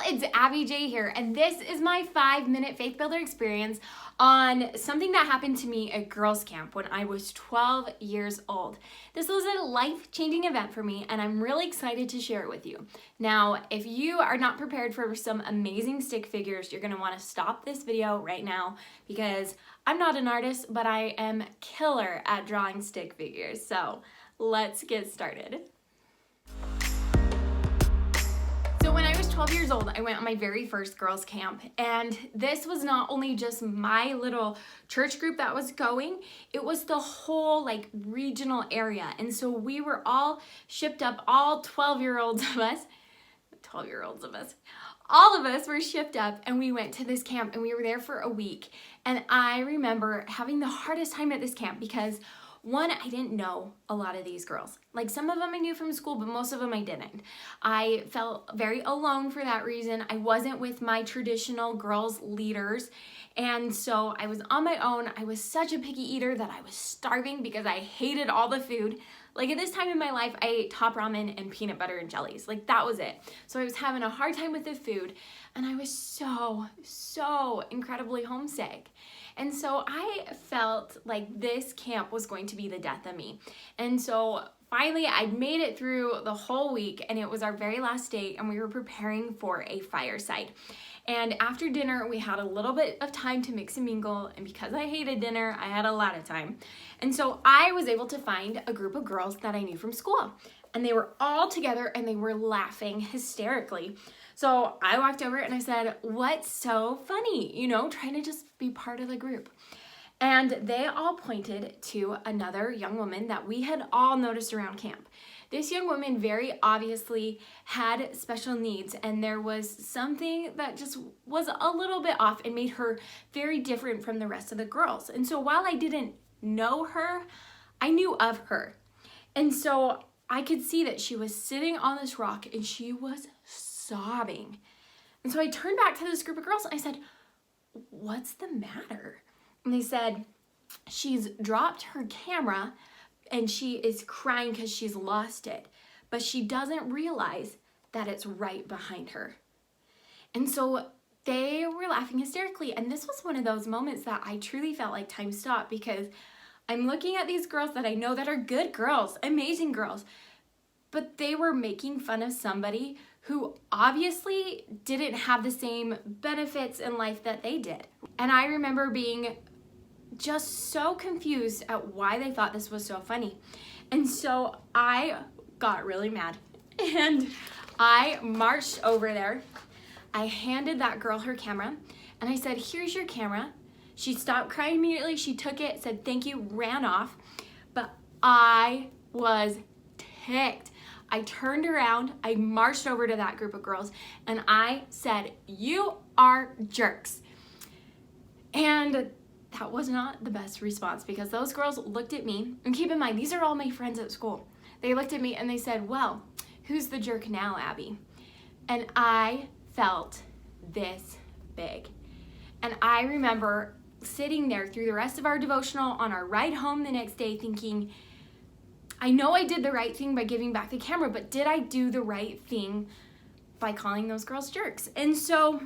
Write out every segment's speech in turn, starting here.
it's Abby J here, and this is my 5-minute faith builder experience on something that happened to me at girls camp when I was 12 years old. This was a life-changing event for me, and I'm really excited to share it with you. Now, if you are not prepared for some amazing stick figures, you're gonna wanna stop this video right now because I'm not an artist, but I am killer at drawing stick figures. So let's get started. So when I was 12 years old, I went on my very first girls camp, and this was not only just my little church group that was going, it was the whole regional area. And so we were all shipped up, all 12-year-olds of us, all of us were shipped up, and we went to this camp, and we were there for a week. And I remember having the hardest time at this camp because one, I didn't know a lot of these girls. Some of them I knew from school, but most of them I didn't. I felt very alone for that reason. I wasn't with my traditional girls leaders. And so I was on my own. I was such a picky eater that I was starving because I hated all the food. At this time in my life, I ate top ramen and peanut butter and jellies. That was it. So I was having a hard time with the food, and I was so incredibly homesick. And so I felt like this camp was going to be the death of me. And so finally, I'd made it through the whole week, and it was our very last day, and we were preparing for a fireside. And after dinner, we had a little bit of time to mix and mingle, and because I hated dinner, I had a lot of time. And so I was able to find a group of girls that I knew from school, and they were all together, and they were laughing hysterically. So I walked over and I said, "What's so funny?" Trying to just be part of the group. And they all pointed to another young woman that we had all noticed around camp. This young woman very obviously had special needs, and there was something that just was a little bit off and made her very different from the rest of the girls. And so while I didn't know her, I knew of her. And so I could see that she was sitting on this rock and she was sobbing. And so I turned back to this group of girls and I said, "What's the matter?" And they said, "She's dropped her camera and she is crying because she's lost it, but she doesn't realize that it's right behind her." And so they were laughing hysterically. And this was one of those moments that I truly felt like time stopped, because I'm looking at these girls that I know that are good girls, amazing girls, but they were making fun of somebody who obviously didn't have the same benefits in life that they did. And I remember being just so confused at why they thought this was so funny. And so I got really mad and I marched over there. I handed that girl her camera and I said, "Here's your camera." She stopped crying immediately. She took it, said thank you, ran off. But I was ticked. I turned around, I marched over to that group of girls, and I said, "You are jerks." And that was not the best response, because those girls looked at me, and keep in mind, these are all my friends at school. They looked at me and they said, "Well, who's the jerk now, Abby?" And I felt this big. And I remember sitting there through the rest of our devotional on our ride home the next day thinking, I know I did the right thing by giving back the camera, but did I do the right thing by calling those girls jerks? And so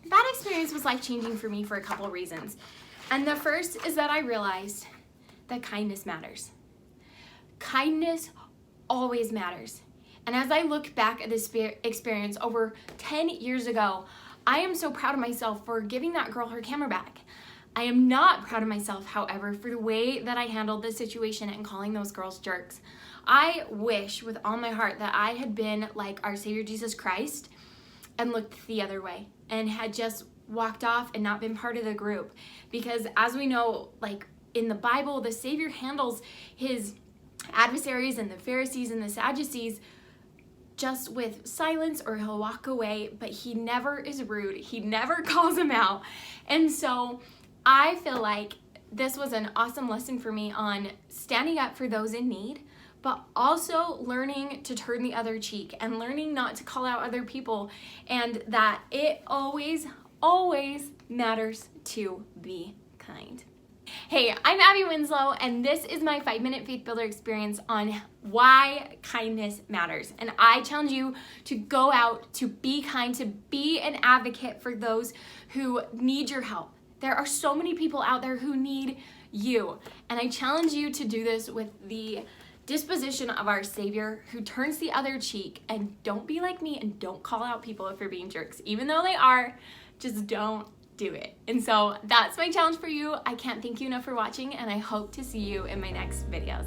that experience was life-changing for me for a couple of reasons. And the first is that I realized that kindness matters. Kindness always matters. And as I look back at this experience over 10 years ago, I am so proud of myself for giving that girl her camera back. I am not proud of myself, however, for the way that I handled the situation and calling those girls jerks. I wish with all my heart that I had been like our Savior Jesus Christ and looked the other way and had just walked off and not been part of the group. Because as we know, in the Bible, the Savior handles his adversaries and the Pharisees and the Sadducees just with silence, or he'll walk away, but he never is rude. He never calls them out. And so I feel like this was an awesome lesson for me on standing up for those in need, but also learning to turn the other cheek and learning not to call out other people, and that it always matters to be kind. Hey, I'm Abby Winslow, and this is my 5-minute faith builder experience on why kindness matters. And I challenge you to go out, to be kind, to be an advocate for those who need your help. There are so many people out there who need you. And I challenge you to do this with the disposition of our Savior, who turns the other cheek. And don't be like me and don't call out people for being jerks. Even though they are, just don't do it. And so that's my challenge for you. I can't thank you enough for watching, and I hope to see you in my next videos.